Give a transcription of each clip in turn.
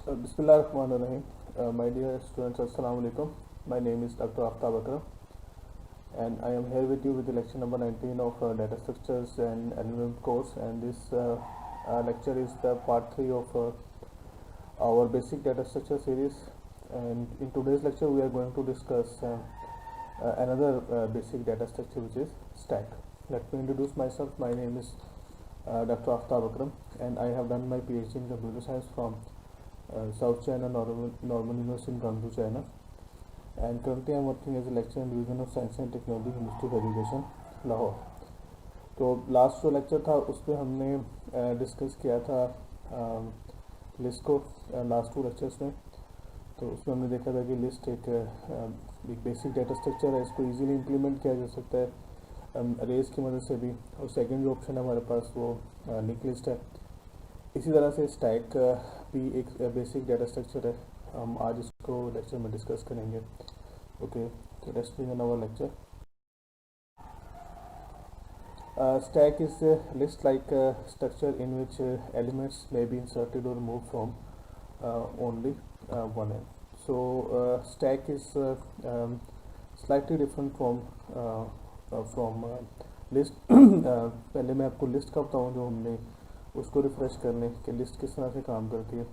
Bismillahirrahmanirrahim. My dear students, Assalamu alaikum. My name is Dr. Aftab Akram, and I am here with you with the lecture number 19 of Data Structures and LLM course. And this lecture is the part 3 of our basic data structure series. And in today's lecture, we are going to discuss another basic data structure, which is stack. Let me introduce myself. My name is Dr. Aftab Akram, and I have done my PhD in computer science from South China Normal University in Guangzhou, China, and currently I am working as a lecturer in Division of Science and Technology, Ministry of Education, Lahore. तो last जो lecture था उसमें हमने discuss किया था list को last 2 lectures में. तो उसमें हमने देखा था कि लिस्ट एक बेसिक डाटा स्ट्रक्चर है. इसको इजीली इम्प्लीमेंट किया जा सकता है अरेज की मदद से भी. और सेकंड जो ऑप्शन है हमारे पास वो लिंक लिस्ट है. इसी तरह से स्टैक भी एक बेसिक डाटा स्ट्रक्चर है. हम आज इसको लेक्चर में डिस्कस करेंगे. ओके, तो let's begin our lecture. Stack is a list like structure in which elements may be inserted or moved from only one end. So stack is slightly different from list. पहले मैं आपको list का बताऊँ जो हमने उसको refresh करने के लिस्ट किस तरह से काम करती है.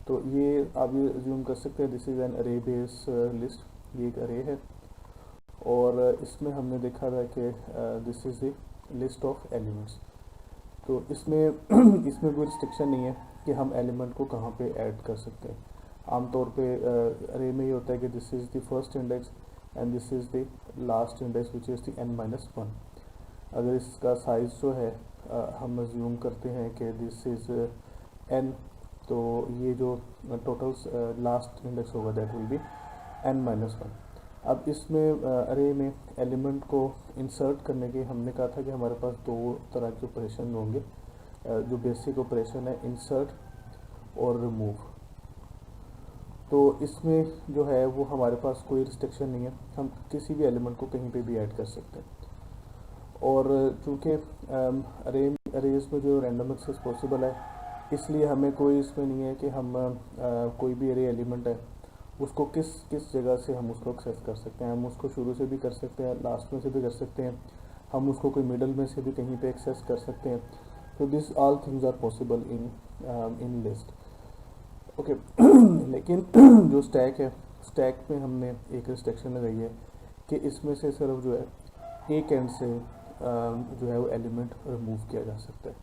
तो ये आप ये अज्यूम कर सकते हैं दिस इज़ एन अरे बेस लिस्ट. ये एक अरे है और इसमें हमने देखा था कि this is the list of elements. तो इसमें इसमें कोई रिस्ट्रिक्शन नहीं है कि हम एलिमेंट को कहाँ पे ऐड कर सकते हैं. आमतौर पे अरे में ये होता है कि this is the first index and this is the last index which is the n-1. अगर इसका साइज़ जो है हम अज्यूम करते हैं कि दिस इज़ n, तो ये जो टोटल लास्ट इंडेक्स होगा दैट विल बी n-1. अब इसमें अरे में एलिमेंट को इंसर्ट करने के हमने कहा था कि हमारे पास 2 तरह के ऑपरेशन होंगे. जो बेसिक ऑपरेशन है इंसर्ट और रिमूव. तो इसमें जो है वो हमारे पास कोई रिस्ट्रिक्शन नहीं है. हम किसी भी एलिमेंट को कहीं पे भी ऐड कर सकते हैं. और चूँकि अरेज में जो रैंडम एक्सेस पॉसिबल है इसलिए हमें कोई इसमें नहीं है कि हम कोई भी अरे एलिमेंट है उसको किस जगह से हम उसको एक्सेस कर सकते हैं. हम उसको शुरू से भी कर सकते हैं, लास्ट में से भी कर सकते हैं, हम उसको कोई मिडल में से भी कहीं पे एक्सेस कर सकते हैं. तो this all things are possible in list. Okay, लेकिन जो स्टैक है स्टैक में हमने एक रिस्ट्रिक्शन लगाई है कि इसमें से सिर्फ जो है एक एंड से जो है वो एलिमेंट रिमूव किया जा सकता है.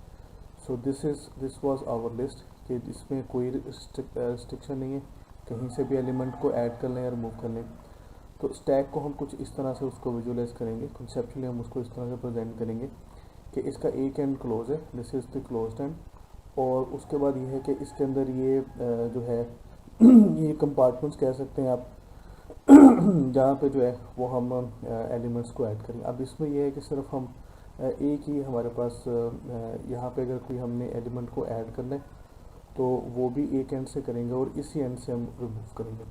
So this was our list कि इसमें कोई रिस्ट्रिक्शन नहीं है, कहीं से भी एलिमेंट को ऐड कर लें या रिमूव कर लें. तो स्टैक को हम कुछ इस तरह से उसको विजुअलाइज करेंगे. कंसेप्चुअली हम उसको इस तरह से प्रेजेंट करेंगे कि इसका एक एंड क्लोज है, this is the closed end. और उसके बाद ये है कि इसके अंदर ये जो है ये कंपार्टमेंट्स कह सकते हैं आप जहाँ पे जो है वो हम एलिमेंट्स को ऐड करें. अब इसमें यह है कि सिर्फ हम एक ही हमारे पास यहाँ पे अगर कोई हमने एलिमेंट को ऐड करना है तो वो भी एक एंड से करेंगे और इसी एंड से हम रिमूव करेंगे.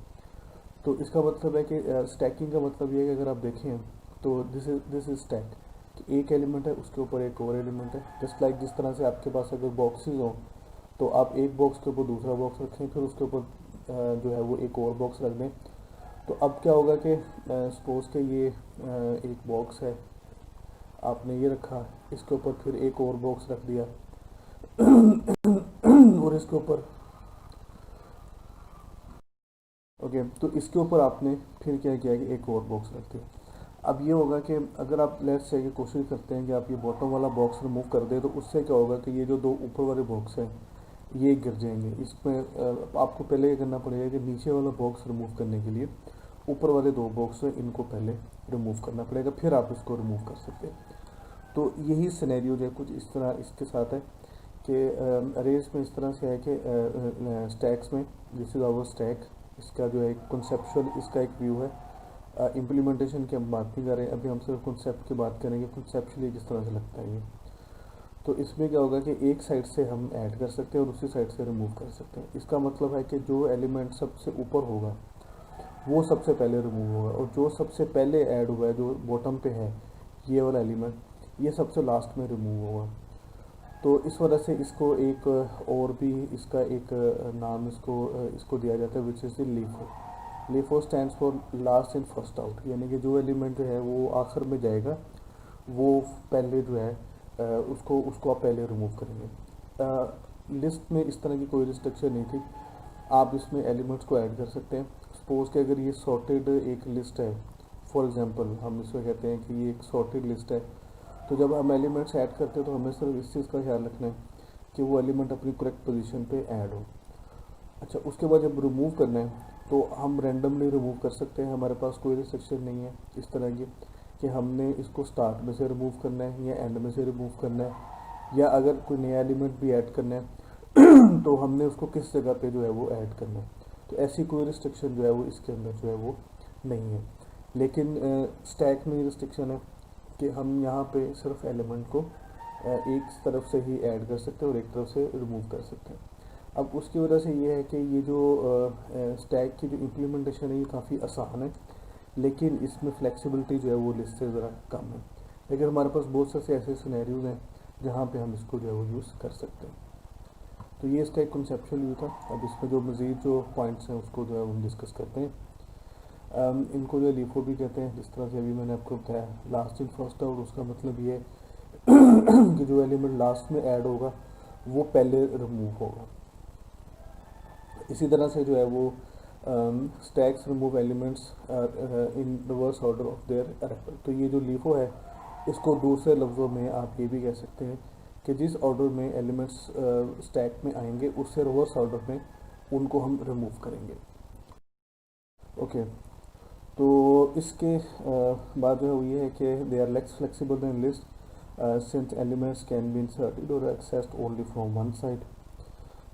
तो इसका मतलब है कि स्टैकिंग का मतलब ये है कि अगर आप देखें तो दिस इज स्टैक कि एक एलिमेंट है उसके ऊपर एक और एलिमेंट है. जस्ट लाइक जिस तरह से आपके पास अगर बॉक्सेस हों तो आप एक बॉक्स के ऊपर दूसरा बॉक्स रखें, फिर उसके ऊपर जो है वो एक और बॉक्स रख दें. तो अब क्या होगा कि सपोज के ये एक बॉक्स है, आपने ये रखा, इसके ऊपर फिर एक और बॉक्स रख दिया और इसके ऊपर ओके, तो इसके ऊपर आपने फिर क्या किया कि एक और बॉक्स रख दिया. अब ये होगा कि अगर आप लेट्स से कोशिश करते हैं कि आप ये बॉटम वाला बॉक्स रिमूव कर दें तो उससे क्या होगा कि ये जो 2 ऊपर वाले बॉक्स हैं ये गिर जाएंगे. इसमें आपको पहले ये करना पड़ेगा कि नीचे वाला बॉक्स रिमूव करने के लिए ऊपर वाले 2 बॉक्स हैं इनको पहले रिमूव करना पड़ेगा, फिर आप इसको रिमूव कर सकते हैं. तो यही सिनेरियो जो कुछ इस तरह इसके साथ है कि अरेज में इस तरह से है कि स्टैक्स में दिस इज आवर स्टैक. इसका जो है कॉन्सेप्चुअल इसका एक व्यू है. इम्प्लीमेंटेशन की हम बात नहीं कर रहे हैं अभी, हम सिर्फ कॉन्सेप्ट की बात करेंगे कॉन्सेप्चुअली किस तरह से लगता है ये. तो इसमें क्या होगा कि एक साइड से हम ऐड कर सकते हैं और उसी साइड से रिमूव कर सकते हैं. इसका मतलब है कि जो एलिमेंट सबसे ऊपर होगा वो सबसे पहले रिमूव होगा और जो सबसे पहले ऐड हुआ है जो बॉटम पे है ये वाला एलिमेंट ये सबसे लास्ट में रिमूव होगा. तो इस वजह से इसको एक और भी इसका एक नाम इसको दिया जाता है, which is the LIFO. LIFO stands for last in first out, यानी कि जो एलिमेंट जो है वो आखिर में जाएगा वो पहले जो है उसको उसको आप पहले रिमूव करेंगे। लिस्ट में इस तरह की कोई रिस्ट्रिक्शन नहीं थी, आप इसमें एलिमेंट्स को ऐड कर सकते हैं। सपोज कि अगर ये सॉर्टेड एक लिस्ट है, फॉर एग्जांपल हम इसको कहते हैं कि ये एक सॉर्टेड लिस्ट है, तो जब हम एलिमेंट्स ऐड करते हैं तो हमें सिर्फ इस चीज़ का ख्याल रखना है कि वो एलिमेंट अपनी करेक्ट पोजीशन पे ऐड हो। अच्छा, उसके बाद जब रिमूव करना है तो हम रैंडमली रिमूव कर सकते हैं, हमारे पास कोई रिस्ट्रिक्शन नहीं है इस तरह की कि हमने इसको स्टार्ट में से रिमूव करना है या एंड में से रिमूव करना है, या अगर कोई नया एलिमेंट भी ऐड करना है तो हमने उसको किस जगह पे जो है वो ऐड करना है। तो ऐसी कोई रिस्ट्रिक्शन जो है वो इसके अंदर जो है वो नहीं है। लेकिन स्टैक में रिस्ट्रिक्शन है कि हम यहाँ पे सिर्फ एलिमेंट को एक तरफ से ही ऐड कर सकते हैं और एक तरफ से रिमूव कर सकते हैं। अब उसकी वजह से ये है कि ये जो स्टैक की जो इम्प्लीमेंटेशन है ये काफ़ी आसान है, लेकिन इसमें फ्लेक्सिबिलिटी जो है वो लिस्ट से ज़रा कम है। लेकिन हमारे पास बहुत से ऐसे सिनेरियोज हैं जहाँ पे हम इसको जो है वो यूज़ कर सकते हैं। तो ये इसका एक कंसेप्चुअल व्यू था। अब इसमें जो मज़ीद जो पॉइंट्स हैं उसको जो है हम डिस्कस करते हैं। इनको जो लीफो भी कहते हैं, जिस तरह से अभी मैंने आपको बताया लास्ट इन फर्स्ट आउट, उसका मतलब ये है कि जो एलिमेंट लास्ट में ऐड होगा वो पहले रिमूव होगा। इसी तरह से जो है वो stacks remove elements in reverse order of their arrival. तो ये जो लीफो है इसको दूसरे लफ्ज़ों में आप ये भी कह सकते हैं कि जिस ऑर्डर में एलिमेंट्स स्टैक में आएंगे उससे रिवर्स ऑर्डर में उनको हम रिमूव करेंगे। ओके, तो इसके बाद जो है वो ये है कि they are less flexible than list since elements can be inserted और accessed only from one side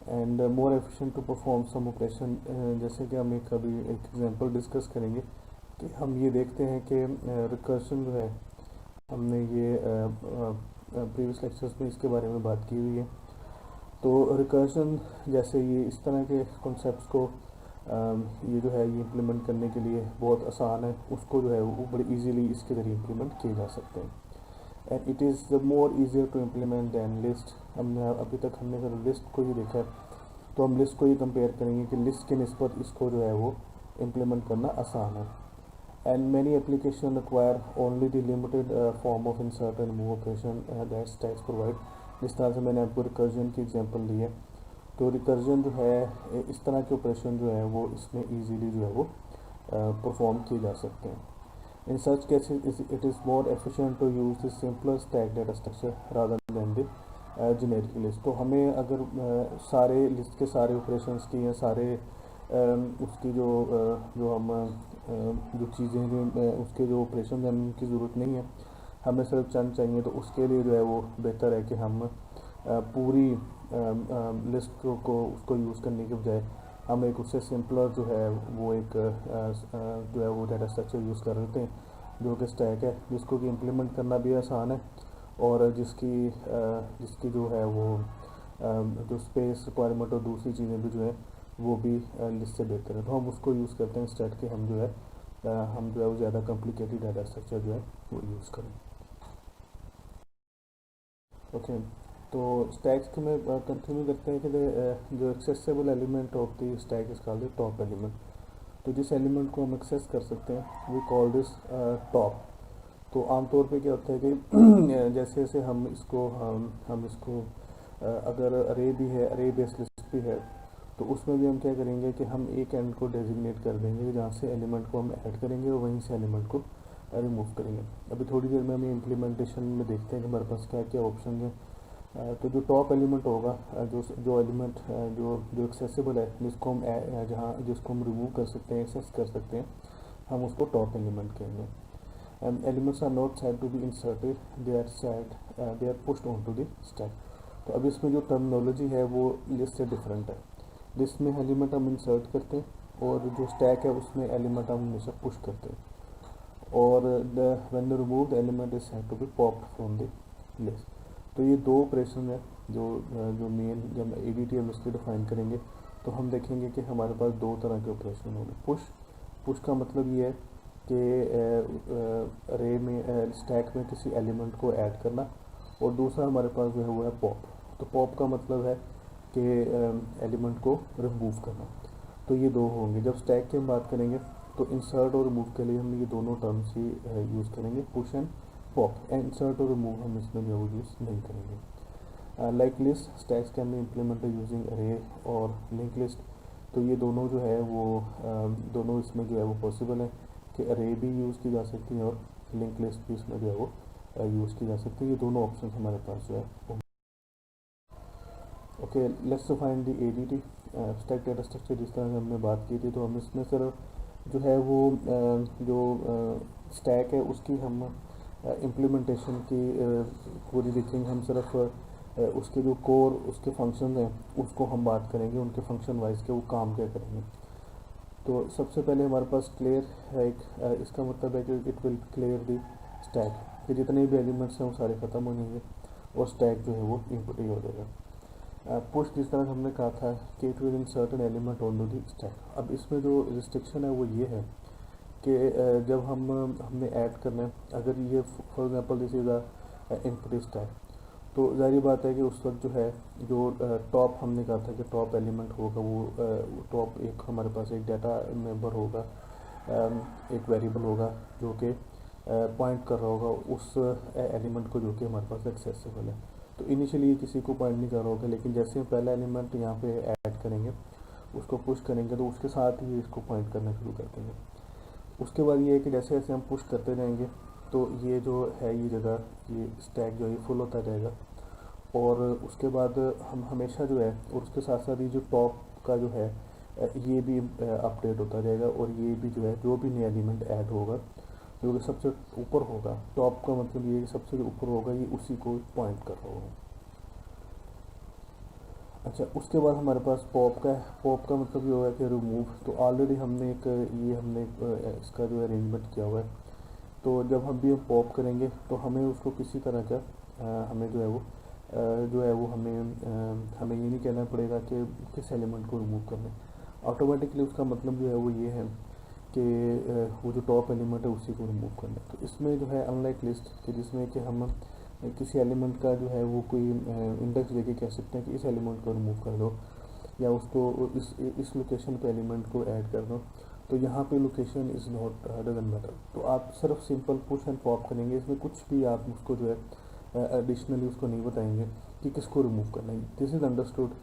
and more efficient to perform some operation. जैसे कि हम एक अभी एक एग्जांपल डिस्कस करेंगे कि हम ये देखते हैं कि रिकर्शन जो है, हमने ये प्रीवियस लेक्चर्स में इसके बारे में बात की हुई है। तो रिकर्शन जैसे ये इस तरह के कॉन्सेप्ट्स को ये जो है ये इम्प्लीमेंट करने के लिए बहुत आसान है, उसको जो है वो बड़ी इजीली इसके ज़रिए इम्प्लीमेंट किए जा सकते हैं। And it is more easier to implement than list. हमने अभी तक हमने सिर्फ लिस्ट को ही देखा है, तो हम लिस्ट को ही कंपेयर करेंगे कि लिस्ट के निस्बत इसको जो है वो इम्प्लीमेंट करना आसान है। And many application require only the limited form of insert and move operation that stacks provide. जिस तरह से मैंने आपको रिकर्जन की एग्जांपल दी है, तो रिकर्जन जो है इस तरह के ऑपरेशन जो है वो इसमें इजीली जो है वो परफॉर्म किए जा सकते हैं। In such cases it is more efficient to use the simpler stack data structure rather than the generic list. तो हमें अगर सारे लिस्ट के सारे ऑपरेशंस की या सारे उसकी जो हम जो चीज़ें जो उसके जो ऑपरेशन हैं उनकी ज़रूरत नहीं है, हमें सिर्फ चंद चाहिए, तो उसके लिए जो है वो बेहतर है कि हम पूरी लिस्ट को उसको यूज़ करने के बजाय हम एक उससे सिंपलर जो है वो एक जो है वो डाटा स्ट्रक्चर यूज़ कर लेते हैं जो कि स्टैक है, जिसको कि इम्प्लीमेंट करना भी आसान है और जिसकी जो है वो जो स्पेस रिक्वायरमेंट और दूसरी चीज़ें भी जो है वो भी लिस्ट से बेहतर है। तो हम उसको यूज़ करते हैं स्टैक के, हम जो है वो ज़्यादा कॉम्प्लिकेटेड डाटा स्ट्रक्चर जो है वो यूज़ करें। ओके, तो स्टैक्स को में कंटिन्यू करते हैं कि जो accessible element of the stack is called top element. तो जिस एलिमेंट को हम एक्सेस कर सकते हैं वी कॉल दिस टॉप। तो आमतौर पे क्या होता है कि जैसे जैसे हम इसको अगर अरे भी है, अरे बेस्ड लिस्ट भी है, तो उसमें भी हम क्या करेंगे कि हम एक एंड को डेजिग्नेट कर देंगे जहाँ से एलिमेंट को हम ऐड करेंगे और वहीं से एलिमेंट को रिमूव करेंगे। अभी थोड़ी देर में हम इम्प्लीमेंटेशन में देखते हैं कि हमारे पास क्या क्या ऑप्शन हैं। तो जो टॉप एलिमेंट होगा, जो एलिमेंट जो एक्सेसिबल है, जिसको हम रिमूव कर सकते हैं, एक्सेस कर सकते हैं, हम उसको टॉप एलिमेंट कहेंगे। Elements are not side to be inserted, they are pushed on to the stack. तो अब इसमें जो टर्मिनोलॉजी है वो लिस्ट से डिफरेंट है। लिस्ट में एलिमेंट हम इंसर्ट करते हैं और जो स्टैक है उसमें एलिमेंट हम हमेशा पुश करते हैं, और when the remove the element is had to be popped from the list. तो ये दो ऑपरेशन है जो मेन, जब एडीटी हम इसके डिफाइन करेंगे तो हम देखेंगे कि हमारे पास दो तरह के ऑपरेशन होंगे। पुश का मतलब ये है कि अरे में स्टैक में किसी एलिमेंट को ऐड करना, और दूसरा हमारे पास जो है वो है पॉप। तो पॉप का मतलब है कि एलिमेंट को रिमूव करना। तो ये दो होंगे। जब स्टैक की हम बात करेंगे तो इंसर्ट और रिमूव के लिए हम ये दोनों टर्म्स ही यूज़ करेंगे, पुश एंड पॉप। इंसर्ट और रिमूव हम इसमें जो है यूज़ नहीं करेंगे। Like list stacks can be implemented using अरे और लिंक लिस्ट। तो ये दोनों जो है वो दोनों इसमें जो है वो पॉसिबल है कि अरे भी यूज़ की जा सकती है और लिंक लिस्ट भी इसमें जो है वो यूज़ की जा सकती है। ये दोनों ऑप्शन हमारे पास जो है। Okay, let's find the ADT abstract data structure. जिस तरह से हमने बात की थी, तो हम इसमें सिर्फ जो है वो जो स्टैक है उसकी हम इम्प्लीमेंटेशन की पूरी देखेंगे। हम सिर्फ उसके जो कोर उसके फंक्शन हैं उसको हम बात करेंगे, उनके फंक्शन वाइज के वो काम क्या करेंगे। तो सबसे पहले हमारे पास क्लियर है एक, इसका मतलब है कि it will clear the stack, कि जितने भी एलिमेंट्स हैं वो सारे ख़त्म हो जाएंगे और स्टैक जो है वो इम्पटी हो जाएगा। पुश जिस तरह हमने कहा था कि it will insert an element on to the stack. अब इसमें जो रिस्ट्रिक्शन है वो ये है कि जब हमने ऐड करना है, अगर ये for example this is a input stack, तो जाहिर बात है कि उस वक्त जो है जो टॉप हमने कहा था कि टॉप एलिमेंट होगा वो टॉप एक हमारे पास एक डाटा मेंबर होगा, एक वेरिएबल होगा जो कि पॉइंट कर रहा होगा उस एलिमेंट को जो कि हमारे पास एक्सेसिबल है। तो इनिशियली ये किसी को पॉइंट नहीं कर रहा होगा, लेकिन जैसे हम पहला एलिमेंट यहाँ पे ऐड करेंगे, उसको पुश करेंगे, तो उसके साथ ही इसको पॉइंट करना शुरू कर देंगे। उसके बाद ये है कि जैसे जैसे हम पुश करते जाएंगे तो ये जो है ये जगह ये स्टैक जो है फुल होता जाएगा, और उसके बाद हम हमेशा जो है और उसके साथ साथ ये जो टॉप का जो है ये भी अपडेट होता जाएगा, और ये भी जो है जो भी नया एलिमेंट ऐड होगा जो कि सबसे ऊपर होगा, टॉप का मतलब ये कि सबसे जो ऊपर होगा ये उसी को पॉइंट कर रहा होगा। अच्छा, उसके बाद हमारे पास पॉप का है। पॉप का मतलब ये होगा कि रिमूव। तो ऑलरेडी हमने इसका जो अरेंजमेंट किया हुआ है। तो जब हम भी हम पॉप करेंगे तो हमें उसको किसी तरह का हमें जो है वो हमें ये नहीं कहना पड़ेगा कि किस एलिमेंट को रिमूव करना है। ऑटोमेटिकली उसका मतलब जो है वो ये है कि वो जो टॉप एलिमेंट है उसी को रिमूव करना है। तो इसमें जो है अनलाइक लिस्ट कि जिसमें कि हम किसी एलिमेंट का जो है वो कोई इंडेक्स देके कह सकते हैं कि इस एलिमेंट को रिमूव कर दो, या उसको इस लोकेशन पे एलिमेंट को ऐड कर दो। तो यहाँ पे location is not doesn't matter. तो आप सिर्फ सिंपल पुश एंड पॉप करेंगे, इसमें कुछ भी आप उसको जो है एडिशनली उसको नहीं बताएंगे कि किसको रिमूव करना है। दिस इज़ अंडरस्टूड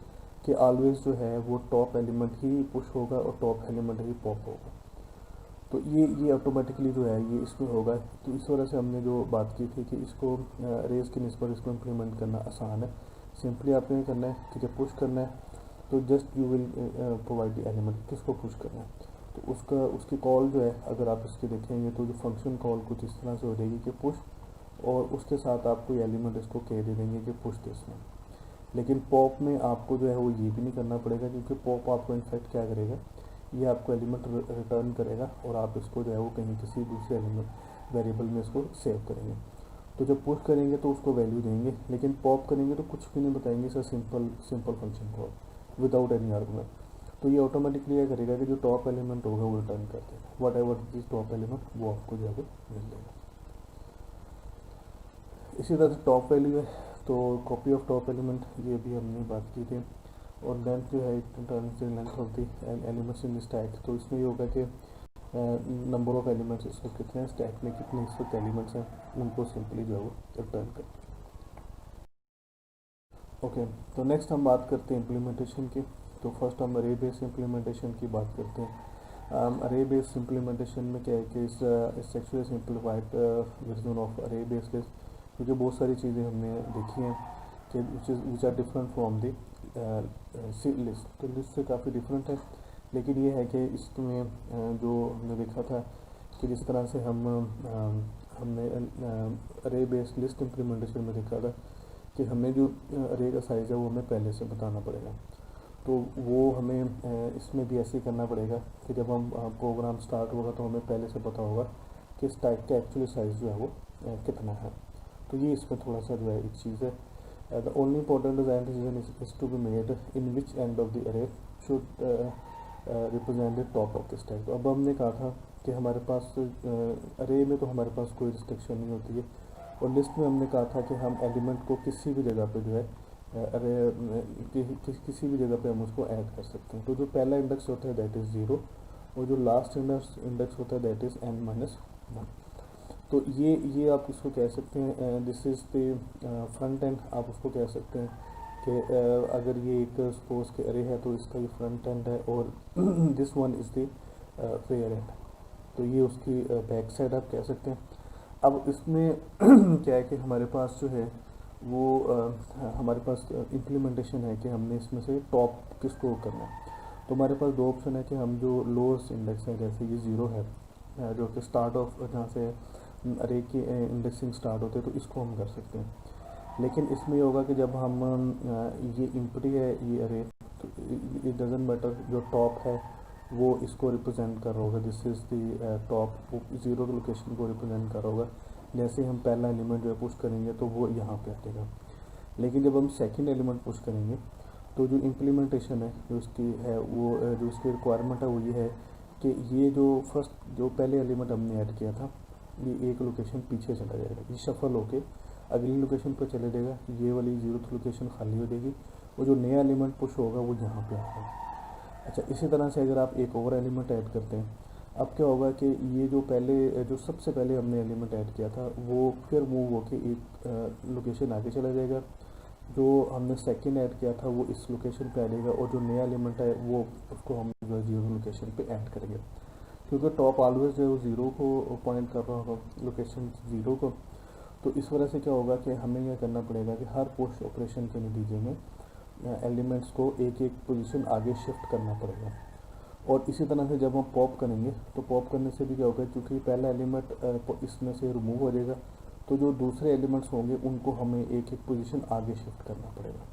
कि ऑलवेज जो है वो टॉप एलिमेंट ही पुश होगा और टॉप एलिमेंट ही पॉप होगा। तो ये ऑटोमेटिकली जो है ये इसमें होगा। तो इस वजह से हमने जो बात की थी कि इसको रेस की निस्बत इसको इम्प्लीमेंट करना आसान है। सिंपली आपने करना है कि जब पुश करना है तो just you will provide the element किसको पुश करना है। तो उसकी कॉल जो है अगर आप इसके देखेंगे तो जो फंक्शन कॉल कुछ इस तरह से हो जाएगी कि पुश, और उसके साथ आप कोई एलिमेंट इसको कह दे देंगे कि पुश दिस में। लेकिन पॉप में आपको जो है वो ये भी नहीं करना पड़ेगा, क्योंकि पॉप आपको इनफैक्ट क्या करेगा, ये आपको एलिमेंट रिटर्न करेगा और आप इसको जो है वो कहीं किसी दूसरे एलिमेंट वेरिएबल में इसको सेव करेंगे। तो जब पुश करेंगे तो उसको वैल्यू देंगे, लेकिन पॉप करेंगे तो कुछ भी नहीं बताएंगे, sir simple function call without any argument. तो ये ऑटोमेटिकली क्या करेगा कि जो टॉप एलिमेंट होगा वो रिटर्न कर देगा, what ever this top element वो आपको जो है मिल जाएगा। इसी तरह से टॉप वैल्यू है तो कॉपी ऑफ टॉप एलिमेंट, ये भी हमने बात की थी। और लेंथ जो है length of the elements in stack. तो इसमें ये होगा कि नंबर ऑफ एलिमेंट्स इस वक्त कितने हैं, स्टैक में कितने इस वक्त एलिमेंट्स हैं, उनको सिंपली जो है वो रिटर्न कर। ओके, तो नेक्स्ट हम बात करते हैं इम्प्लीमेंटेशन की। तो फर्स्ट हम अरे बेस्ड इम्प्लीमेंटेशन की बात करते हैं। अरे बेस्ड इम्प्लीमेंटेशन में क्या है कि इस actually simplified version of array based list, क्योंकि बहुत सारी चीज़ें हमने देखी हैं कि which are different from the list. तो लिस्ट से काफ़ी डिफरेंट है, लेकिन ये है कि इसमें जो हमने देखा था कि जिस तरह से हमने अरे बेस्ड लिस्ट इम्प्लीमेंटेशन में देखा था कि हमें जो अरे का साइज़ है वो हमें पहले से बताना पड़ेगा। तो वो हमें इसमें भी ऐसे ही करना पड़ेगा कि जब हम प्रोग्राम स्टार्ट होगा तो हमें पहले से पता होगा कि इस टाइप का एक्चुअली साइज़ जो है वो कितना है। तो ये इसमें थोड़ा सा जो है एक चीज़ है। The only important design decision is to be made in which end of the array should represent the top of the stack. तो अब हमने कहा था कि हमारे पास अरे में तो हमारे पास कोई रिस्ट्रिक्शन नहीं होती है, और लिस्ट में हमने कहा था कि हम एलिमेंट को किसी भी जगह पे जो है किसी भी जगह पे हम उसको ऐड कर सकते हैं। तो जो पहला इंडेक्स होता है दैट इज़ 0, और जो लास्ट इंडेक्स होता है दैट इज़ n-1। तो ये आप इसको कह सकते हैं, this is the front end, आप उसको कह सकते हैं कि अगर ये एक सपोज के अरे है तो इसका ये फ्रंट एंड है, और this one is the rear end, तो ये उसकी बैक साइड आप कह सकते हैं। अब इसमें क्या है कि हमारे पास जो है वो हमारे पास इम्प्लीमेंटेशन है कि हमने इसमें से टॉप किसको करना है। तो हमारे पास दो ऑप्शन है कि हम जो लोअर्स इंडेक्स है, जैसे ये 0 है, जो कि स्टार्ट ऑफ जहाँ से अरे की इंडेक्सिंग स्टार्ट होते हैं, तो इसको हम कर सकते हैं। लेकिन इसमें ये होगा कि जब हम ये इम्प्टी है ये अरे, तो इट डजेंट मैटर, जो टॉप है वो इसको रिप्रेजेंट कर रहा होगा, this is the top, 0 location को रिप्रेजेंट कर रहा होगा। जैसे हम पहला एलिमेंट जो है पुश करेंगे तो वो यहाँ पे आएगा। लेकिन जब हम सेकंड एलिमेंट पुश करेंगे तो जो इम्प्लीमेंटेशन है जो इसकी है वो जो इसकी रिक्वायरमेंट है वो ये है कि ये जो पहले एलिमेंट हमने ऐड किया था, ये एक लोकेशन पीछे चला जाएगा, ये शफल होके अगली लोकेशन पर चले जाएगा, ये वाली 0th लोकेशन खाली हो जाएगी, और जो नया एलिमेंट पुश होगा वो यहाँ पे आएगा। अच्छा, इसी तरह से अगर आप एक और एलिमेंट ऐड करते हैं, अब क्या होगा कि ये जो सबसे पहले हमने एलिमेंट ऐड किया था वो फिर मूव होके एक लोकेशन आगे चला जाएगा, जो हमने सेकंड ऐड किया था वो इस लोकेशन पे आ जाएगा, और जो नया एलिमेंट है वो उसको हम जो है 0 लोकेशन पे ऐड करेंगे, क्योंकि टॉप ऑलवेज जो है वो 0 को पॉइंट कर रहा होगा, लोकेशन 0 को। तो इस वजह से क्या होगा कि हमें यह करना पड़ेगा कि हर पुश ऑपरेशन के नतीजे में एलिमेंट्स को एक एक पोजीशन आगे शिफ्ट करना पड़ेगा। और इसी तरह से जब हम पॉप करेंगे तो पॉप करने से भी क्या होगा, क्योंकि पहला एलिमेंट इसमें से रिमूव हो जाएगा, तो जो दूसरे एलिमेंट्स होंगे उनको हमें एक एक पोजीशन आगे शिफ्ट करना पड़ेगा।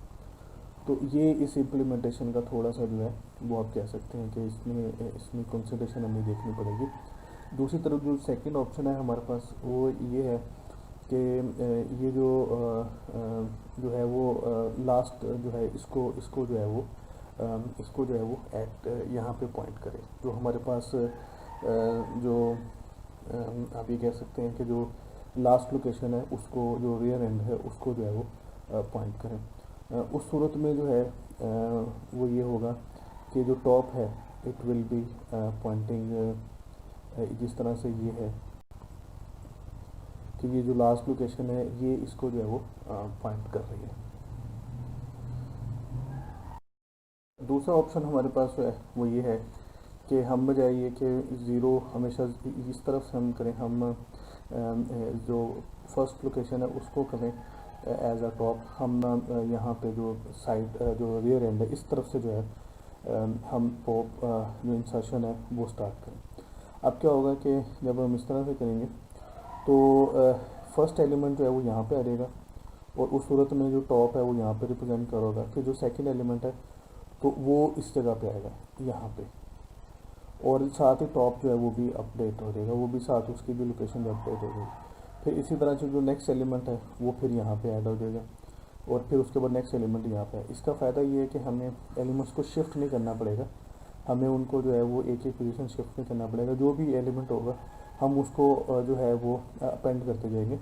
तो ये इस इम्प्लीमेंटेशन का थोड़ा सा जो है वो आप कह सकते हैं कि इसमें कंसिडरेशन हमें देखनी पड़ेगी। दूसरी तरफ जो सेकंड ऑप्शन है हमारे पास वो ये है कि ये जो है वो लास्ट जो है इसको जो है वो इसको जो है वो एट यहाँ पे पॉइंट करें, जो हमारे पास जो आप ये कह सकते हैं कि जो लास्ट लोकेशन है उसको, जो रियर एंड है उसको जो है वो पॉइंट करें। उस सूरत में जो है वो ये होगा कि जो टॉप है इट विल बी पॉइंटिंग जिस तरह से ये है कि ये जो लास्ट लोकेशन है ये इसको जो है वो पॉइंट कर रही है। दूसरा ऑप्शन हमारे पास जो है वो ये है कि हम बजाय ये कि 0 हमेशा इस तरफ से हम करें, हम जो फर्स्ट लोकेशन है उसको करें एज अ टॉप, हम यहाँ पे जो साइड जो रियर एंड है इस तरफ से जो है हम पॉप जो इंसर्शन है वो स्टार्ट करें। अब क्या होगा कि जब हम इस तरह से करेंगे तो फर्स्ट एलिमेंट जो है वो यहाँ पे आ जाएगा, और उस सूरत में जो टॉप है वो यहाँ पे रिप्रेजेंट करोगा, फिर जो सेकंड एलिमेंट है तो वो इस जगह पे आएगा यहाँ पे, और साथ ही टॉप जो है वो भी अपडेट हो जाएगा, वो भी साथ उसकी भी लोकेशन अपडेट हो जाएगी। फिर इसी तरह से जो नेक्स्ट एलिमेंट है वो फिर यहाँ पे ऐड हो जाएगा, और फिर उसके बाद नेक्स्ट एलिमेंट यहाँ पे है। इसका फ़ायदा ये है कि हमें एलिमेंट्स को शिफ्ट नहीं करना पड़ेगा, हमें उनको जो है वो एक एक पोजीशन शिफ्ट नहीं करना पड़ेगा, जो भी एलिमेंट होगा हम उसको जो है वो अपेंड करते जाएंगे,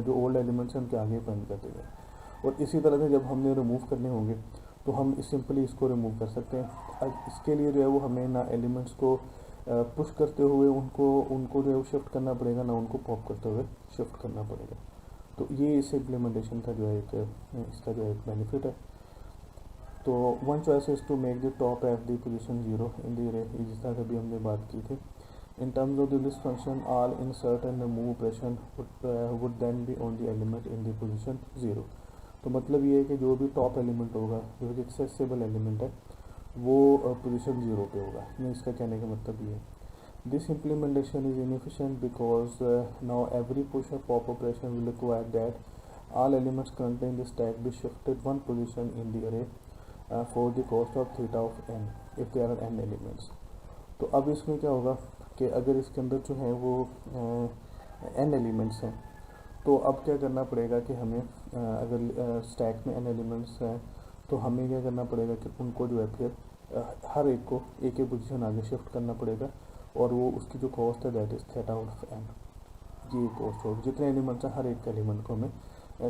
जो ओल्ड एलिमेंट्स हैं उनके आगे अपेंड करते जाएंगे। और इसी तरह से जब हमने रिमूव करने होंगे तो हम सिंपली इसको रिमूव कर सकते हैं। अब इसके लिए जो है वो हमें ना एलिमेंट्स को पुश करते हुए उनको जो है वो शिफ्ट करना पड़ेगा, ना उनको पॉप करते हुए शिफ्ट करना पड़ेगा। तो ये इस इम्प्लीमेंटेशन का जो है इसका जो है एक बेनिफिट है। तो one choice is to make the top at the position 0 in the array, जिस तरह अभी हमने बात की थी। In terms of the list function, all insert and move operation would then be on the element in the position 0। तो मतलब ये है कि जो भी टॉप एलिमेंट होगा, जो कि एक्सेसिबल एलिमेंट है, वो पोजीशन 0 पे होगा। ये इसका कहने का मतलब ये है। This implementation is inefficient because now every push और pop operation will require that all elements currently in the stack be shifted one position in the array for the cost of theta of n if there are n elements। तो अब इसमें क्या होगा कि अगर इसके अंदर जो है वो n एलिमेंट्स हैं, तो अब क्या करना पड़ेगा कि हमें अगर स्टैक में n एलिमेंट्स हैं तो हमें क्या करना पड़ेगा कि उनको जो है फिर हर एक को एक एक पोजीशन आगे शिफ्ट करना पड़ेगा, और वो उसकी जो कॉस्ट है that is theta of n। ये कॉस्ट होगी, जितने एलिमेंट्स हैं हर एक एलिमेंट को हमें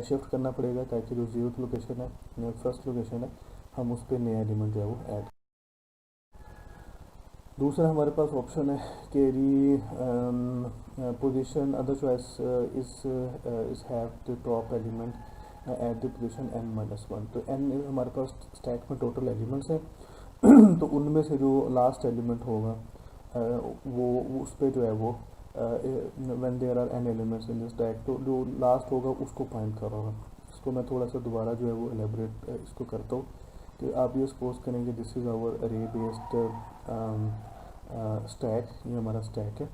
शिफ्ट करना पड़ेगा ताकि जो 0th लोकेशन है, फर्स्ट लोकेशन है, हम उस पर नया एलिमेंट जो है वो ऐड। दूसरा हमारे पास ऑप्शन है कि री position other choice is have the top element eight the position n-1। तो n हमारे पास स्टैक में टोटल एलिमेंट्स हैं तो उनमें से जो लास्ट एलिमेंट होगा वो उस पर जो है वो when there are n elements in the stack, तो जो लास्ट होगा उसको पॉइंट कर रहा होगा। इसको मैं थोड़ा सा दोबारा जो है वो एलेबरेट इसको करता हूँ कि आप ये सपोज करेंगे दिस इज़ आवर अरे बेस्ड स्टैक, ये हमारा स्टैक है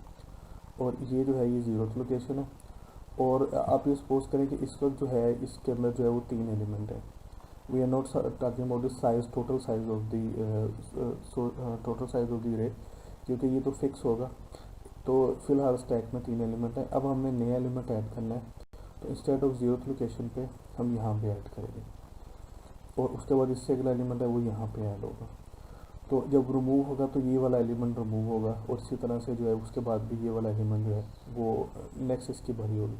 और ये जो है ये 0th लोकेशन है। और आप ये सपोज करें कि इस वक्त जो है इसके अंदर जो है वो 3 एलिमेंट है। We are not talking about the size, total size of the total size of the array, क्योंकि ये तो फिक्स होगा। तो फिलहाल स्टैक में 3 एलिमेंट है। अब हमें नया एलिमेंट ऐड करना है, तो इंस्टेड ऑफ 0th लोकेशन पे हम यहाँ पे ऐड करेंगे और उसके बाद इससे अगला एलिमेंट है वो यहाँ पे ऐड होगा। तो जब रिमूव होगा तो ये वाला एलिमेंट रिमूव होगा और इसी तरह से जो है उसके बाद भी ये वाला एलिमेंट जो है वो नेक्स्ट इसकी भरी होगी।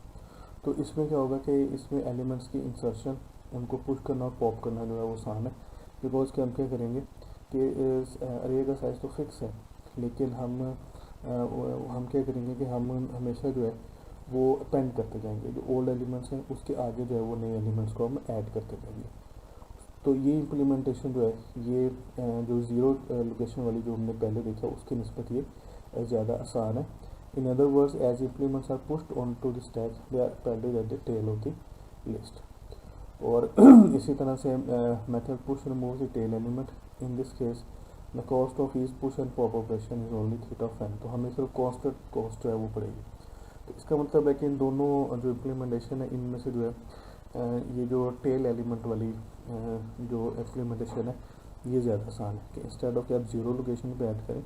तो इसमें क्या होगा कि इसमें एलिमेंट्स की इंसर्शन, उनको पुश करना और पॉप करना जो है वो आसान है, बिकॉज कि हम क्या करेंगे कि अरे का साइज़ तो फिक्स है, लेकिन हम क्या करेंगे कि हम हमेशा जो है वो अपेंड करते जाएंगे, जो ओल्ड एलिमेंट्स हैं उसके आगे जो है वो नए एलिमेंट्स को हम ऐड करते जाएंगे। तो ये इम्प्लीमेंटेशन जो है ये जो 0 लोकेशन वाली जो हमने पहले देखा उसकी निस्बत ये ज़्यादा आसान है। In other words, as implements are pushed on to the stack they are padded at the tail of the list. और इसी तरह से method push remove the tail element. In this case the cost of each push and pop operation is only theta of n। तो हमें सिर्फ cost जो है वो पड़ेगी। तो इसका मतलब है कि इन दोनों जो इम्प्लीमेंटेशन है इनमें से जो है ये जो टेल एलिमेंट वाली जो इम्प्लीमेंटेशन है ये ज़्यादा आसान है कि इंस्टेड ऑफ कि आप 0 लोकेशन पे ऐड करें,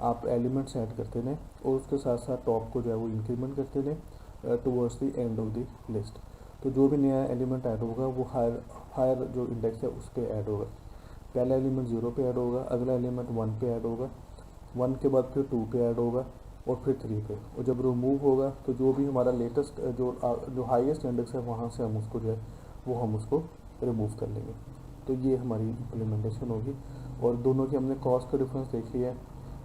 आप एलिमेंट्स ऐड करते रहें और उसके साथ साथ टॉप को जो है वो इंक्रीमेंट करते रहें towards the end of the list. तो जो भी नया एलिमेंट ऐड होगा वो हायर जो इंडेक्स है उस पर ऐड होगा। पहला एलिमेंट 0 पे ऐड होगा, अगला एलिमेंट 1 पे ऐड होगा, 1 के बाद फिर 2 पे ऐड होगा और फिर 3 पे। और जब रिमूव होगा तो जो भी हमारा लेटेस्ट जो हाईएस्ट इंडेक्स है वहाँ से हम उसको जो है वो हम उसको रिमूव कर लेंगे। तो ये हमारी इम्प्लीमेंटेशन होगी। और दोनों की हमने कॉस्ट का डिफरेंस देख लिया है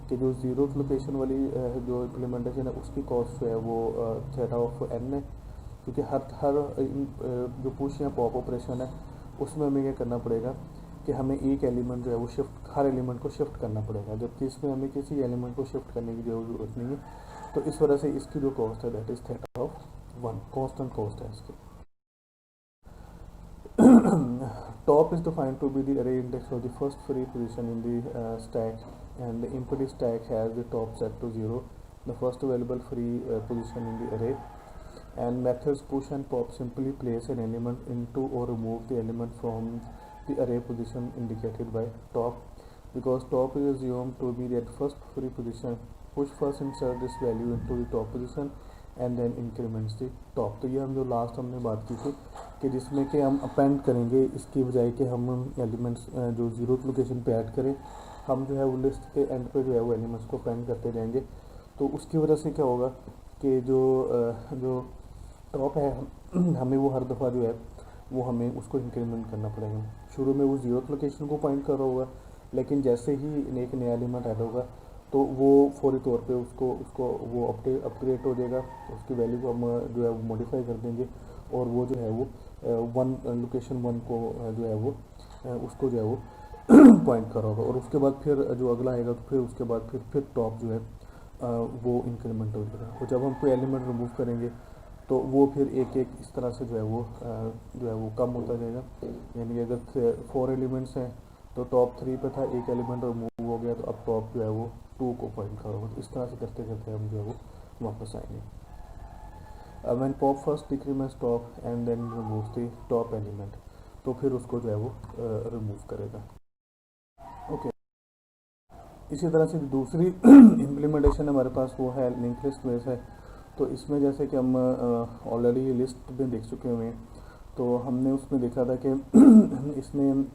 कि जो 0th लोकेशन वाली जो इम्प्लीमेंटेशन है उसकी कॉस्ट जो है वो थीटा ऑफ n है, क्योंकि हर जो पुश या पॉप ऑपरेशन है उसमें हमें क्या करना पड़ेगा कि हमें एक एलिमेंट जो है वो हर एलिमेंट को शिफ्ट करना पड़ेगा, जबकि इसमें हमें किसी एलिमेंट को शिफ्ट करने की जरूरत नहीं है। तो इस वजह से इसकी जो कॉस्ट है that is theta of 1, constant cost है इसकी। Top is defined to be the array index of the first free position in the stack, and the empty stack has the top set to 0, the first available free position in the array. And methods push and pop simply place an element into or remove the element from the array position indicated by top. Because top is assumed to be at first free position, push first insert this value into the top position and then increments the top. तो ये हम जो last हमने बात की थी कि जिसमें कि हम अपेंड करेंगे, इसकी बजाय कि हम एलिमेंट्स जो 0th लोकेशन पे ऐड करें, हम जो है वो लिस्ट के एंड पे जो है वो एलिमेंट्स को अपेंड करते जाएंगे। तो उसकी वजह से क्या होगा कि जो टॉप है हमें वो हर दफ़ा जो है वो हमें उसको इंक्रीमेंट करना पड़ेगा। शुरू में वो 0th लोकेशन को पॉइंट कर रहा होगा, लेकिन जैसे ही एक नया एलिमेंट ऐड होगा तो वो फौरी तौर पे उसको वो अपग्रेड हो जाएगा, उसकी वैल्यू को हम जो है वो मॉडिफाई कर देंगे और वो जो है वो लोकेशन 1 को जो है वो उसको जो है वो पॉइंट कर होगा। और उसके बाद फिर जो अगला आएगा तो फिर उसके बाद फिर टॉप जो है वो इंक्रीमेंट हो जाएगा। और जब हम कोई एलिमेंट रिमूव करेंगे तो वो फिर एक एक इस तरह से जो है वो कम होता जाएगा। यानी कि अगर 4 एलिमेंट्स हैं तो टॉप 3 पे था, एक एलिमेंट रिमूव हो गया तो अब टॉप जो है वो 2 को पॉइंट करोगे। तो इस तरह से करते करते हम जो है वो वापस आएंगे। When pop first decrements top and then remove the top element, तो फिर उसको जो है वो रिमूव करेगा। ओके, इसी तरह से दूसरी इम्प्लीमेंटेशन हमारे पास वो है लिंक लिस्ट बेस है। तो इसमें जैसे कि हम ऑलरेडी लिस्ट में देख चुके हुए हैं, तो हमने उसमें देखा था कि इसमें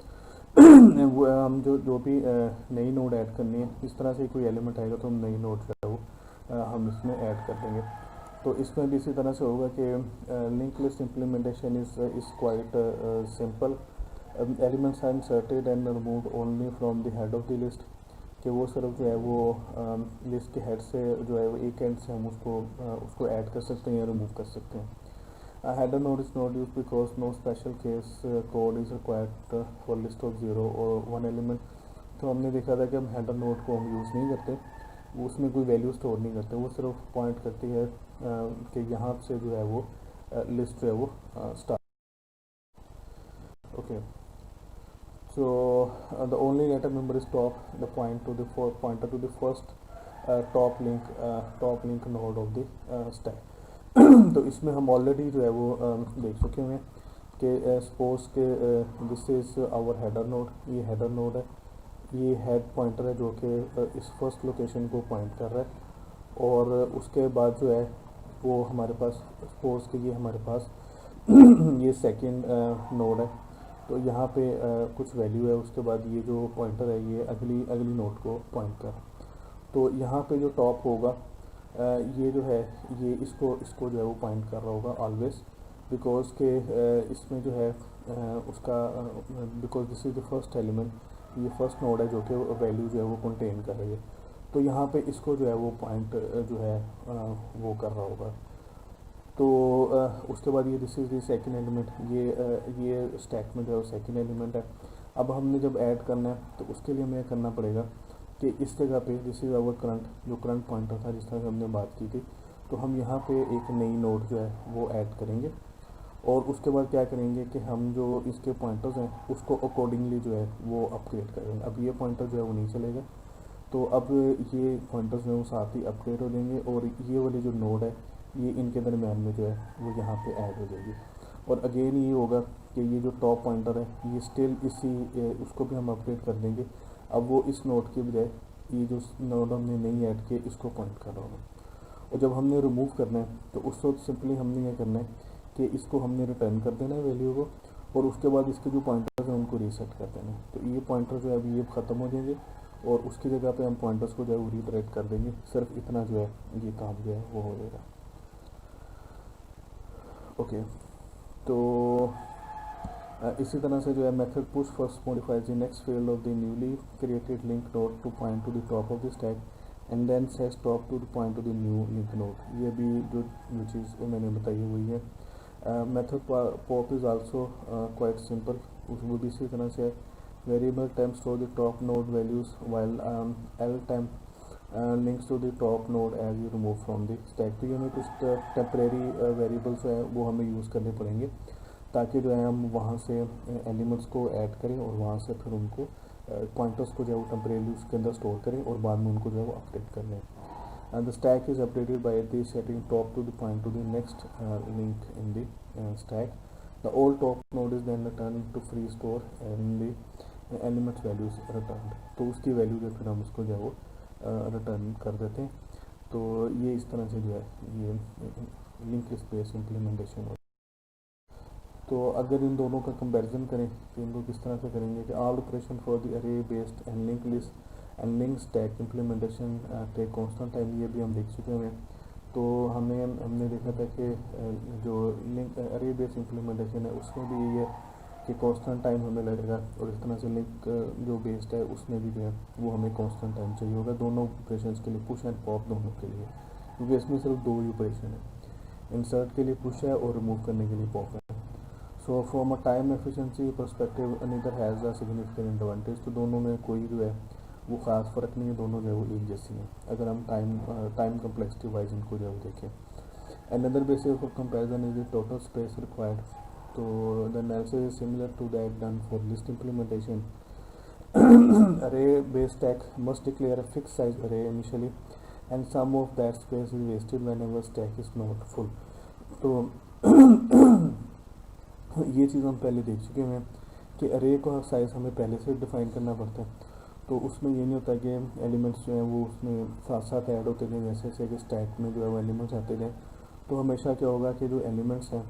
वो हम जो भी नई नोड ऐड करनी है, इस तरह से कोई एलिमेंट आएगा तो हम नई नोड जो है वो हम इसमें ऐड कर देंगे। तो इसमें भी इसी तरह से होगा कि link list implementation is quite simple. Elements are inserted and removed only from the head of the list, कि वो सिर्फ जो है वो लिस्ट के हेड से जो है वो एक एंड से हम उसको ऐड कर सकते हैं या रिमूव कर सकते हैं। Header node is not use because no special case code is required for list of 0 और 1 एलिमेंट। तो हमने देखा था कि हम हेडर नोड को हम यूज़ नहीं करते, उसमें कोई वैल्यू स्टोर नहीं करते, वो सिर्फ पॉइंट करती है कि यहाँ से जो है वो लिस्ट जो है वो start. Okay, so the only data member is top, the pointer to the first top link node of the stack. तो इसमें हम ऑलरेडी जो है वो देख चुके हैं कि सपोज के this is our header node, ये हेडर नोड है, ये हेड पॉइंटर है जो कि इस फर्स्ट लोकेशन को पॉइंट कर रहा है, और उसके बाद जो है वो हमारे पास सपोज के ये हमारे पास ये सेकंड नोड है, तो यहाँ पे कुछ वैल्यू है, उसके बाद ये जो पॉइंटर है ये अगली नोड को पॉइंट कर, तो यहाँ पे जो टॉप होगा ये जो है ये इसको जो है वो पॉइंट कर रहा होगा ऑलवेज, बिकॉज के इसमें जो है उसका because this is the first element, ये फर्स्ट नोड है जो कि वैल्यू जो है वो कंटेन कर रही है, तो यहाँ पे इसको जो है वो पॉइंट जो है वो कर रहा होगा। तो उसके बाद ये this is the second element, ये स्टैक में जो है सेकंड एलिमेंट है। अब हमने जब ऐड करना है तो उसके लिए हमें करना पड़ेगा कि इस जगह पे दिस इज़ आवर करंट, जो करंट पॉइंटर था जिस तरह से हमने बात की थी, तो हम यहाँ पे एक नई नोड जो है वो ऐड करेंगे, और उसके बाद क्या करेंगे कि हम जो इसके पॉइंटर्स हैं उसको अकॉर्डिंगली जो है वो अपग्रेड करेंगे। अब ये पॉइंटर जो है वो नहीं चलेगा, तो अब ये पॉइंटर्स जो है वो साथ ही अपग्रेड हो जाएंगे, और ये वाली जो नोड है ये इनके दरमियान में जो है वो यहाँ पे ऐड हो जाएगी। और अगेन ये होगा कि ये जो टॉप पॉइंटर है ये स्टिल उसको भी हम अपडेट कर देंगे, अब वो इस नोड के बजाय ये जो नोड हमने नहीं ऐड किया इसको पॉइंट कर रहा होगा। और जब हमने रिमूव करना है तो उस वक्त सिंपली हमने ये करना है कि इसको हमने रिटर्न कर देना है वैल्यू को, और उसके बाद इसके जो पॉइंटर्स हैं उनको रीसेट कर देना है। तो ये पॉइंटर जो है अभी ये ख़त्म हो जाएंगे, और उसकी जगह पे हम पॉइंटर्स को जो है वो रीट्रेक्ट कर देंगे, सिर्फ इतना जो है ये काम जो है वो हो जाएगा। ओके, तो इसी तरह से जो है method push first modifies the next field of the newly created link node to point to the top of the stack and then sets top to the point to the new link node. ये भी जो चीज़ मैंने बताई है वही है। Method pop is also quite simple, वो भी इसी तरह से variable time store the top node values while L time links to the top node as you remove from the stack. तो ये हमें कुछ टेम्परेरी वेरिएबल्स है वो हमें यूज़ करने पड़ेंगे, ताकि जो है हम वहाँ से एलिमेंट्स को ऐड करें और वहाँ से फिर उनको पॉइंटर्स को जो है वो टेम्परेरी उसके अंदर स्टोर करें और बाद में उनको जो है वो अपडेट कर लें। And the stack is updated by the setting top to the point to the next link in the stack. The old top node is then return to free store and the elements values return, तो उसकी value जो फिर हम उसको जो है वो return कर देते हैं। तो ये इस तरह से जो है ये लिंक लिस्ट बेस्ड इम्प्लीमेंटेशन हो। तो अगर इन दोनों का कंपैरिजन करें तो इनको किस तरह से करेंगे कि all operation for the array based and link list and link stack implementation take constant time, ये भी हम देख चुके हैं। तो हमने देखा था कि जो लिंक अरे बेस्ड इम्प्लीमेंटेशन है उसमें भी ये है कि कांस्टेंट टाइम हमें लगेगा, और इस तरह से लिंक जो बेस्ड है उसमें भी जो है वो हमें कांस्टेंट टाइम चाहिए होगा दोनों ऑपरेशन के लिए, पुश एंड पॉप दोनों के लिए, क्योंकि इसमें सिर्फ दो ही ऑपरेशन है, इंसर्ट के लिए पुश है और रिमूव करने के लिए पॉप है। So from a time efficiency perspective neither has a significant advantage, तो दोनों में कोई जो है वो ख़ास फ़र्क नहीं है, दोनों जो है वो एक जैसी हैं अगर हम टाइम कम्प्लेक्सिटी वाइज इनको जो है वो देखें। Another basis for comparison is the total space required, तो the analysis is similar to that done for list implementation. array based stack must declare a fixed size array initially and some of that space is wasted whenever stack is not full। तो ये चीज़ हम पहले देख चुके हैं कि अरे का साइज़ हमें पहले से डिफ़ाइन करना पड़ता है, तो उसमें ये नहीं होता कि एलिमेंट्स जो हैं वो उसमें साथ साथ ऐड होते गए, जैसे जैसे कि स्टैक में जो है वो एलिमेंट्स आते गए, तो हमेशा क्या होगा कि जो एलिमेंट्स हैं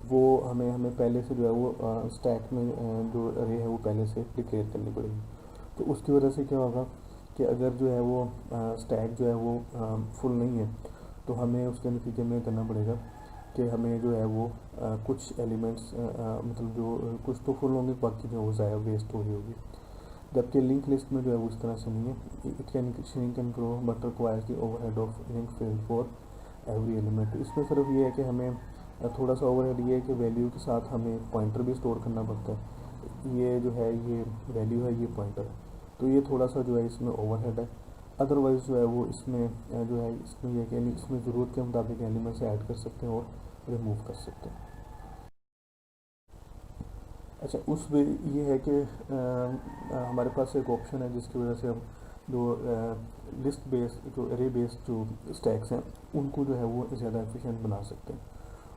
वो हमें पहले से जो है वो स्टैक में जो अरे है वो पहले से डिक्लेयर करनी पड़ेगी। तो उसकी वजह से क्या होगा कि अगर जो है वो स्टैक जो है वो फुल नहीं है तो हमें उसके नतीजे में करना पड़ेगा कि हमें जो है वो कुछ एलिमेंट्स मतलब जो कुछ तो फुल होंगे, बाकी जो वो ज़ाया वेस्ट हो रही होगी। जबकि लिंक लिस्ट में जो है वो इस तरह से नहीं है, it can shrink and grow but requires the overhead of link field for every element. इसमें सिर्फ ये है कि हमें थोड़ा सा ओवरहेड ये है कि वैल्यू के साथ हमें पॉइंटर भी स्टोर करना पड़ता है। ये जो है ये वैल्यू है, ये पॉइंटर है, तो ये थोड़ा सा जो है इसमें ओवरहेड है। अदरवाइज़ जो है वो इसमें जो है इसमें ये कि इसमें ज़रूरत के मुताबिक एलिमेंट्स ऐड कर सकते हैं और रिमूव कर सकते हैं। अच्छा, उस वे ये है कि हमारे पास एक ऑप्शन है जिसकी वजह से हम जो लिस्ट बेस्ड जो एरे बेस्ड जो स्टैक्स हैं उनको जो है वो ज़्यादा एफिशिएंट बना सकते हैं।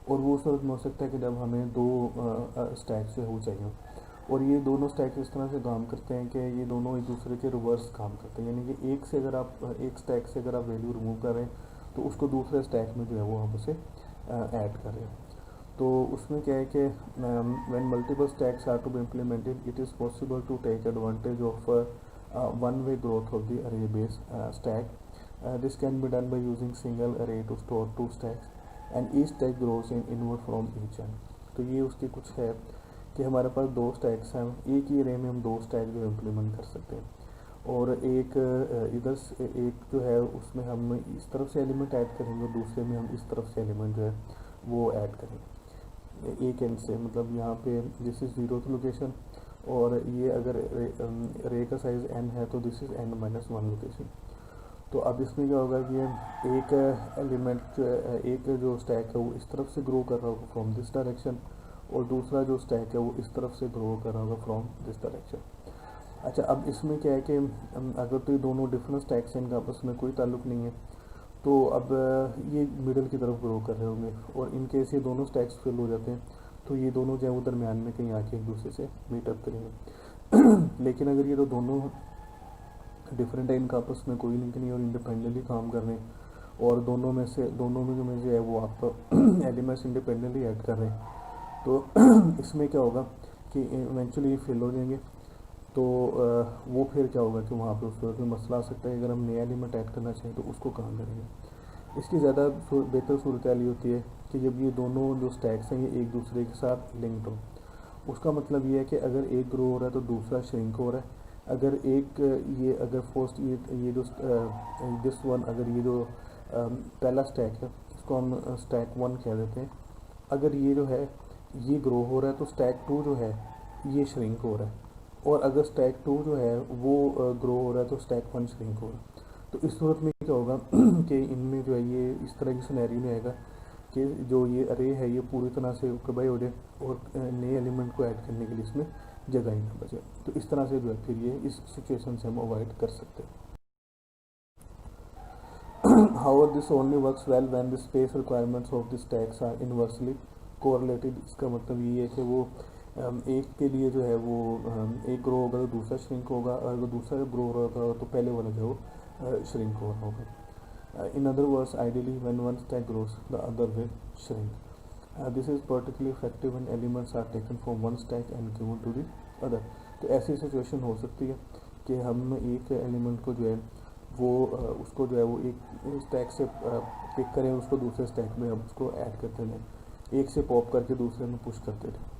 और वो उस सूरत में हो सकता है कि जब हमें दो स्टैक्स जो है वो चाहिए, और ये दोनों स्टैक इस तरह से काम करते हैं कि ये दोनों एक दूसरे के रिवर्स काम करते हैं। यानी कि एक से अगर आप एक स्टैक से अगर आप वैल्यू रिमूव कर रहे हैं तो उसको दूसरे स्टैक में जो है वो आप उसे ऐड कर रहे हैं। तो उसमें क्या है कि when multiple stacks are to be implemented it is possible to take advantage of one way growth of the array base stack. This can be done by using single array to store two stacks and each stack grows in inward from each end. तो ये उसकी कुछ है कि हमारे पास दो stacks हैं, एक ही अरे में हम दो स्टैक जो इम्प्लीमेंट कर सकते हैं, और एक इधर से एक जो है उसमें हम इस तरफ से एलिमेंट ऐड करेंगे और दूसरे में हम इस तरफ से एलिमेंट जो है वो ऐड करेंगे एक एंड से। मतलब यहाँ पे दिस इज़ ज़ीरोथ लोकेशन, और ये अगर रे का साइज़ n है तो दिस इज़ n-1 लोकेशन। तो अब इसमें क्या होगा कि एक एलिमेंट जो एक जो स्टैक है वो इस तरफ से ग्रो कर रहा होगा फ्रॉम दिस डायरेक्शन, और दूसरा जो स्टैक है वो इस तरफ से ग्रो कर रहा होगा फ्रॉम दिस डायरेक्शन। अच्छा, अब इसमें क्या है कि अगर तो ये दोनों डिफरेंट स्टैक्स हैं, इनका आपस में कोई ताल्लुक नहीं है, तो अब ये मिडल की तरफ ग्रो कर रहे होंगे, और इन केस ये दोनों स्टैक्स फिल हो जाते हैं तो ये दोनों जो है वो दरमियान में कहीं आके एक दूसरे से मीटअप करेंगे। लेकिन अगर ये तो दोनों डिफरेंट है, इनका आपस में कोई लिंक नहीं और इंडिपेंडेंटली काम कर रहे हैं, और दोनों में जो में जो है वो आप एलिमेंट्स इंडिपेंडेंटली ऐड कर रहे हैं, तो इसमें क्या होगा कि इवेंचुअली ये फिल हो जाएंगे। तो वो फिर क्या होगा कि वहाँ पे उस सूरत में मसला आ सकता है, अगर हम नया एलिमेंट ऐड करना चाहें तो उसको कहाँ करेंगे। इसकी ज़्यादा बेहतर सूरत हाल ये होती है कि जब ये दोनों जो स्टैक्स हैं ये एक दूसरे के साथ लिंक्ड हो। उसका मतलब ये है कि अगर एक ग्रो हो रहा है तो दूसरा श्रिंक हो रहा है। अगर एक ये अगर फर्स्ट ये जो दिस वन, अगर ये जो पहला स्टैक है इसको हम स्टैक 1 कह देते हैं, अगर ये जो है ये ग्रो हो रहा है तो स्टैक 2 जो है ये श्रिंक हो रहा है, और अगर स्टैक 2 जो है वो ग्रो हो रहा है तो स्टैक 1 श्रिंक हो रहा है। तो इस सूरत में क्या होगा कि इनमें जो है ये इस तरह की सिनेरियो में आएगा कि जो ये अरे है ये पूरी तरह से तबाही हो जाए और नए एलिमेंट को ऐड करने के लिए इसमें जगह ही ना बचे। तो इस तरह से जो है फिर ये इस सिचुएशन से हम अवॉइड कर सकते हैं। However, this only works well when the space requirements of the stacks are inversely correlated। इसका मतलब ये है कि वो एक के लिए जो है वो एक ग्रो होगा तो दूसरा श्रिंक होगा, और अगर दूसरा ग्रो हो रहा होगा तो पहले वाला जो श्रिंक हो रहा होगा। In other words, ideally when one stack grows, the other will shrink. This is particularly effective when elements are taken from one stack and given to the other। तो ऐसी सिचुएशन हो सकती है कि हम एक एलिमेंट को जो है वो उसको जो है वो एक स्टैक से पिक करें, उसको दूसरे स्टैक में हम उसको ऐड करते रहें, एक से पॉप करके दूसरे में पुश करते रहें।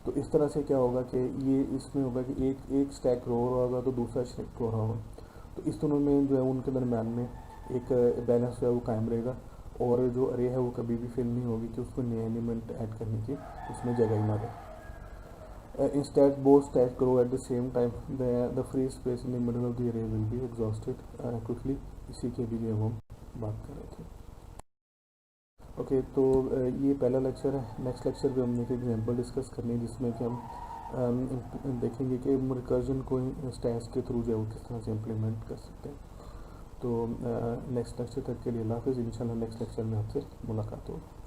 तो इस तरह से क्या होगा कि ये इसमें होगा कि एक स्टैक ग्रो हो रहा होगा तो दूसरा स्टैक ग्रो हो रहा होगा, तो इस दोनों में जो है उनके दरम्यान में एक बैलेंस जो है वो कायम रहेगा, और जो अरे है वो कभी भी फेल नहीं होगी कि उसको नए एलिमेंट ऐड करने की उसमें जगह ही ना रहे। Instead, both stacks grow at the same time. The free space in the middle of the array will be exhausted quickly। इसी के भी जो हम बात कर रहे थे। ओके, तो ये पहला लेक्चर है। नेक्स्ट लेक्चर पे हमने एक एग्जांपल डिस्कस करनी है जिसमें कि हम देखेंगे कि रिकर्जन को स्टैक्स के थ्रू जो है वो किस तरह से इम्प्लीमेंट कर सकते हैं। तो नेक्स्ट लेक्चर तक के लिए अल्लाह हाफ़िज़। इंशाल्लाह नेक्स्ट लेक्चर में आपसे मुलाकात होगी।